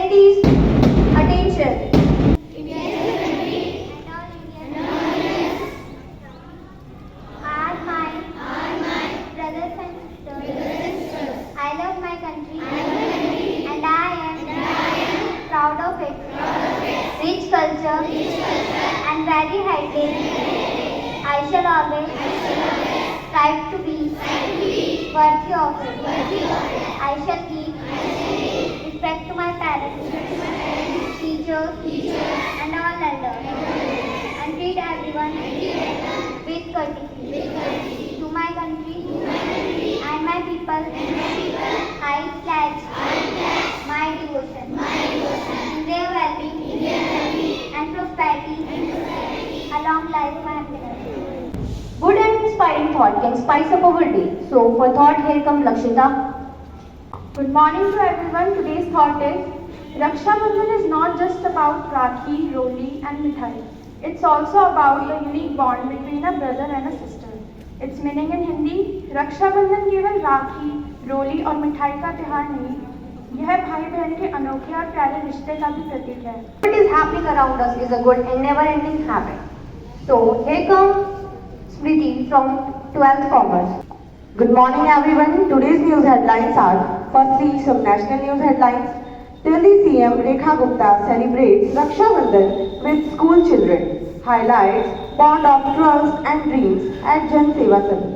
Ladies, attention. Are my brothers and sisters. I love my country. And I am proud of it. Rich culture and very heritage. I shall always strive to be worthy of it. I shall give respect to my parents, teachers, and all elders, and treat everyone with courtesy. To my country and my people, I pledge my devotion in their well-being and prosperity. A long life and happiness. Good and inspiring thought can spice up our day. So for thought, here comes Lakshita. Good morning to everyone. Today's thought is Raksha Bandhan is not just about Rakhi, Roli and Mithai. It's also about the unique bond between a brother and a sister. Its meaning in Hindi, Raksha Bandhan केवल राखी, रोली और मिठाई का त्योहार नहीं, यह भाई बहन के अनोखे और प्यारे रिश्ते का भी प्रतीक है. What is happening around us is a good and never-ending habit. So here comes Smriti from 12th Commerce. Good morning everyone. Today's news headlines are firstly some national news headlines. Delhi CM Rekha Gupta celebrates Raksha Bandhan with school children. Highlights bond of trust and dreams at Jan Seva Sabha.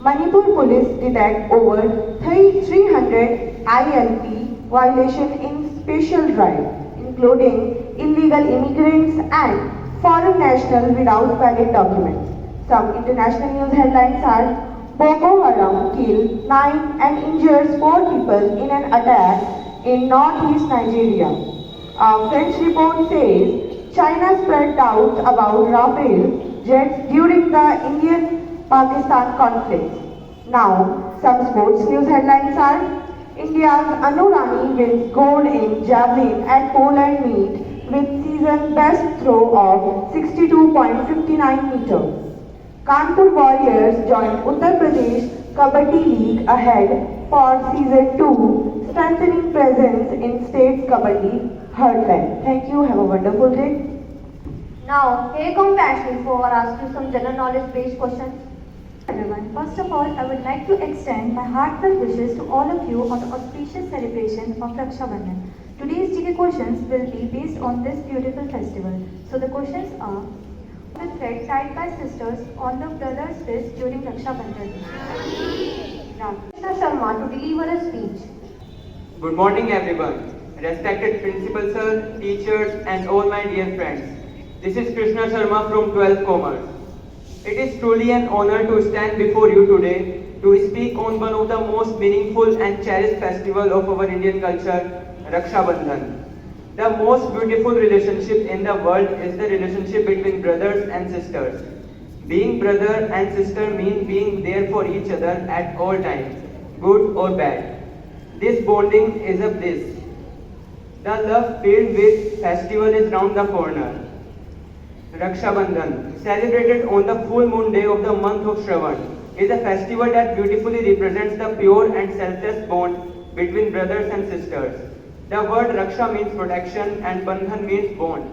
Manipur police detect over 300 ILP violation in special drive, including illegal immigrants and foreign nationals without valid documents. Some international news headlines are Boko Haram killed 9 and injures 4 people in an attack in northeast Nigeria. A French report says China spread doubts about Rafale jets during the Indian-Pakistan conflict. Now, some sports news headlines are India's Anu Rani wins gold in javelin at Poland meet with season best throw of 62.59 meters. Kanpur Warriors join Uttar Pradesh Kabaddi League ahead for season 2, strengthening presence in state's Kabaddi heartland. Thank you. Have a wonderful day. Now here comes Ashley for asking some general knowledge based questions. Everyone, first of all, I would like to extend my heartfelt wishes to all of you on the auspicious celebration of Raksha Bandhan. Today's GK questions will be based on this beautiful festival. So the questions are: the thread tied by sisters on the brother's wrist during Raksha Bandhan. Mr. Sharma to deliver a speech. Good morning everyone, respected principal sir, teachers and all my dear friends. This is Krishna Sharma from 12th Commerce. It is truly an honor to stand before you today to speak on one of the most meaningful and cherished festival of our Indian culture, Raksha Bandhan. The most beautiful relationship in the world is the relationship between brothers and sisters. Being brother and sister means being there for each other at all times, good or bad. This bonding is a bliss. The love filled with festival is round the corner. Raksha Bandhan, celebrated on the full moon day of the month of Shravan, is a festival that beautifully represents the pure and selfless bond between brothers and sisters. The word Raksha means protection and Bandhan means bond.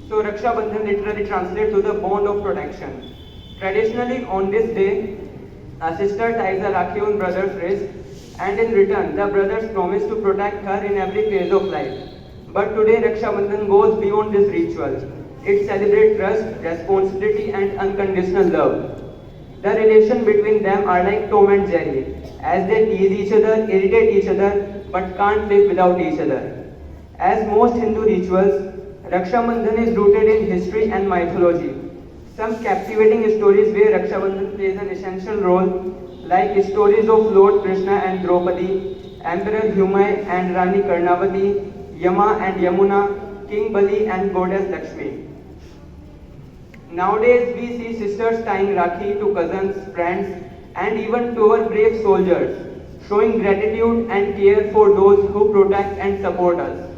So Raksha Bandhan literally translates to the bond of protection. Traditionally on this day, a sister ties a Rakhi on brother's wrist and in return the brothers promise to protect her in every phase of life. But today Raksha Bandhan goes beyond this ritual. It celebrates trust, responsibility and unconditional love. The relation between them are like Tom and Jerry, as they tease each other, irritate each other, but can't live without each other. As most Hindu rituals, Raksha Bandhan is rooted in history and mythology. Some captivating stories where Raksha Bandhan plays an essential role, like stories of Lord Krishna and Draupadi, Emperor Humay and Rani Karnavati, Yama and Yamuna, King Bali and Goddess Lakshmi. Nowadays, we see sisters tying Rakhi to cousins, friends, and even to our brave soldiers, showing gratitude and care for those who protect and support us.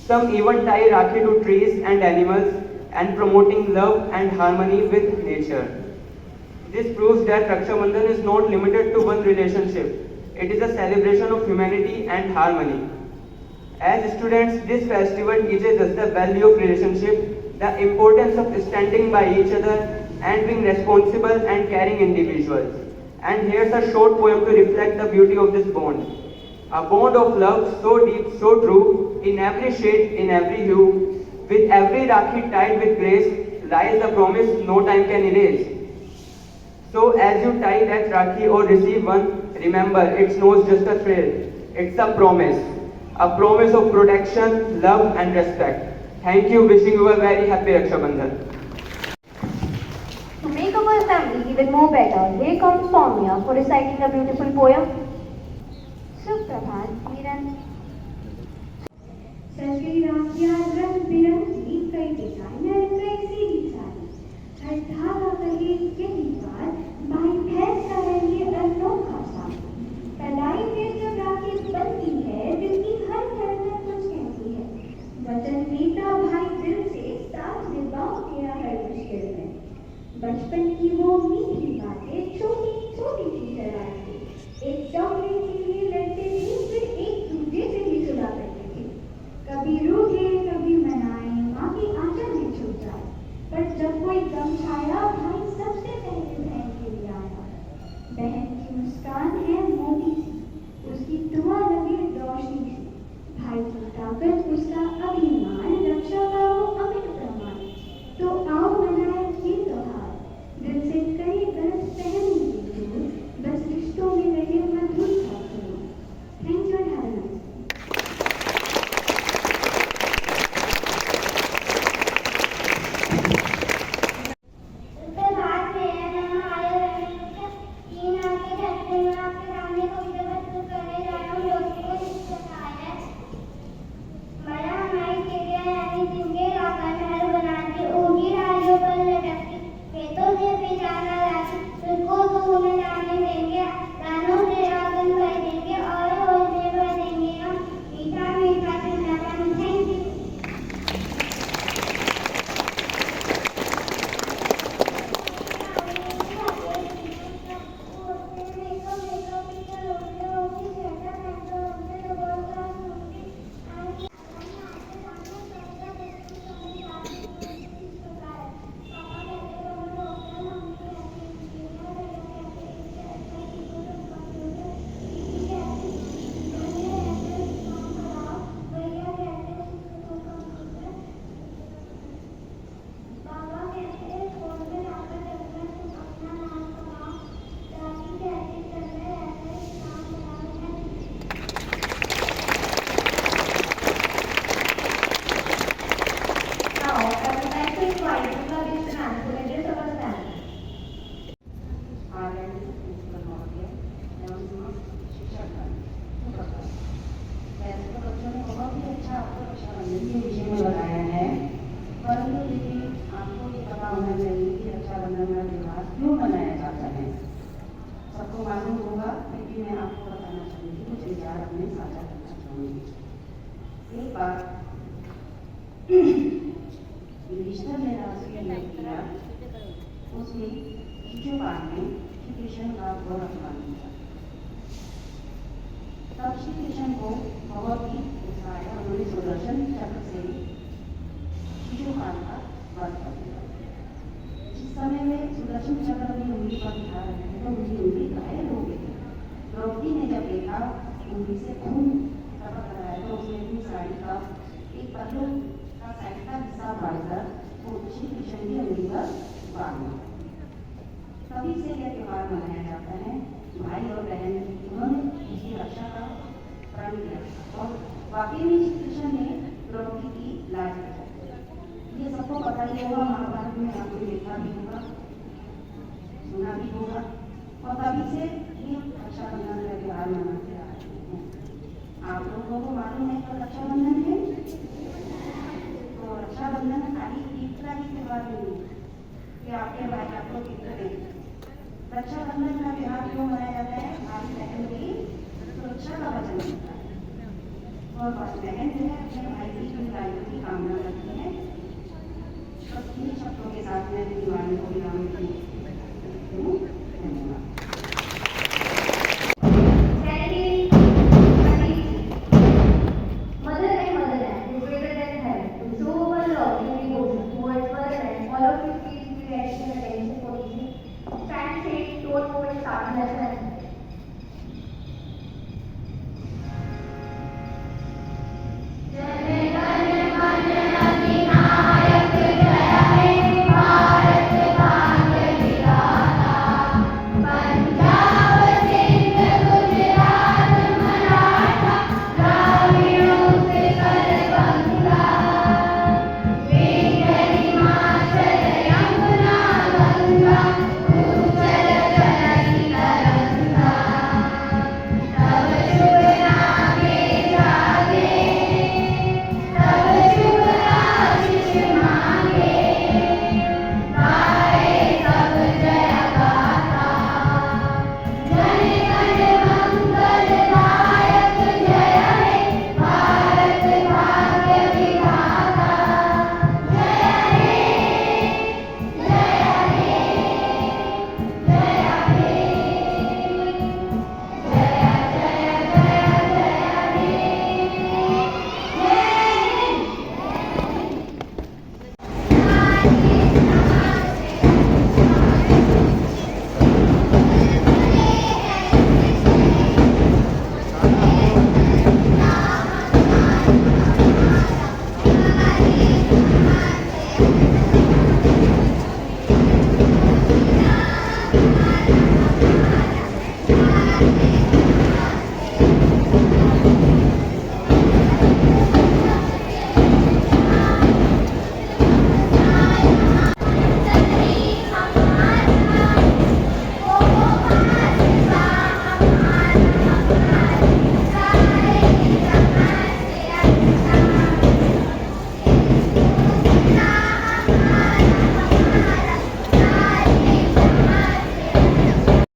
Some even tie Rakhi to trees and animals and promoting love and harmony with nature. This proves that Raksha Bandhan is not limited to one relationship. It is a celebration of humanity and harmony. As students, this festival teaches us the value of relationship, the importance of standing by each other and being responsible and caring individuals. And here's a short poem to reflect the beauty of this bond. A bond of love so deep, so true, in every shade, in every hue, with every Rakhi tied with grace, lies the promise no time can erase. So as you tie that Rakhi or receive one, remember it's not just a thrill, it's a promise of protection, love and respect. Thank you, wishing you a very happy Raksha Bandhan. To make our family even more better, here comes Soumya for reciting a beautiful poem. सुप्रभात मेरा सजी राखियाँ रंग बिरंगी कई designer कई सीधी सारी हर धागा कहे यही बात भाई फैसला है ये अनोखा सा कलाई में जब राखी बनती है दिल की हर धड़कन कुछ कहती है वचन मीठा भाई दिल से साथ निभाओ तेरा हर मुश्किल में बचपन की वो मीठी बातें छोटी छोटी सी शरारतें एक चॉकलेट के लिए लड़ते थे फिर एक दूसरे से भी सुना करते थे कभी रूठे कभी मनाए माँ की आंचल में छुप जाए पर जब कोई गम छाया भाई सबसे पहले बहन के लिए आया बहन की मुस्कान है मोटी सी उसकी दुआ लगे रोशनी सी भाई की ताकत उसका अभिमान रक्षा का वो अमिट प्रमाण तो आओ मनाए ये त्योहार दिल से कई गलत फहमी दूर बस रिश्तों में रहे मधुर साथियों thank you and have a nice क्यों मनाया जाता है। सबको मालूम होगा, लेकिन मैं आपको बताना चाहूँगी, कुछ विचार अपने साझा करना चाहूँगी। एक बार युधिष्ठिर ने राष्ट्रीय युद्ध किया, उसमें शिशुपाल ने श्री कृष्ण का घोर अपमान किया। तब श्री कृष्ण को बहुत ही गुस्सा आया, उन्होंने सुदर्शन चक्र से शिशुपाल का वध कर दिया। जिस समय में सुदर्शन चक्र अपनी उंगली पर बिठा रहे थे तो उनकी उंगली घायल हो गई। द्रौपदी ने जब देखा उंगली से खून टपक रहा है तो उसने अपनी साड़ी का एक पल्लू का साइड का हिस्सा फाड़कर वो श्री कृष्ण की उंगली पर बांध दिया। तभी से यह त्योहार मनाया जाता है। भाई और बहन उन्होंने उसकी रक्षा का प्रण किया और वाकई में श्री कृष्ण ने द्रौपदी की लाज रखा। ये सबको पता ही होगा, महाभारत में आपने देखा भी होगा, सुना भी होगा और तभी से ये रक्षाबंधन का त्योहार मनाते आ रहे हैं। आप लोगों को मालूम है कब रक्षाबंधन है? तो रक्षाबंधन खाली ईद का ही त्योहार नहीं कि आपके भाई आपको गिफ्ट दें। रक्षाबंधन का त्योहार क्यों मनाया जाता है? भाई बहन की सुरक्षा का वचन देता है और बहन जो है अपने भाई की दीर्घायु की कामना करती है। बस इन शब्दों के साथ मैं दीवानी को विराम दूंगी।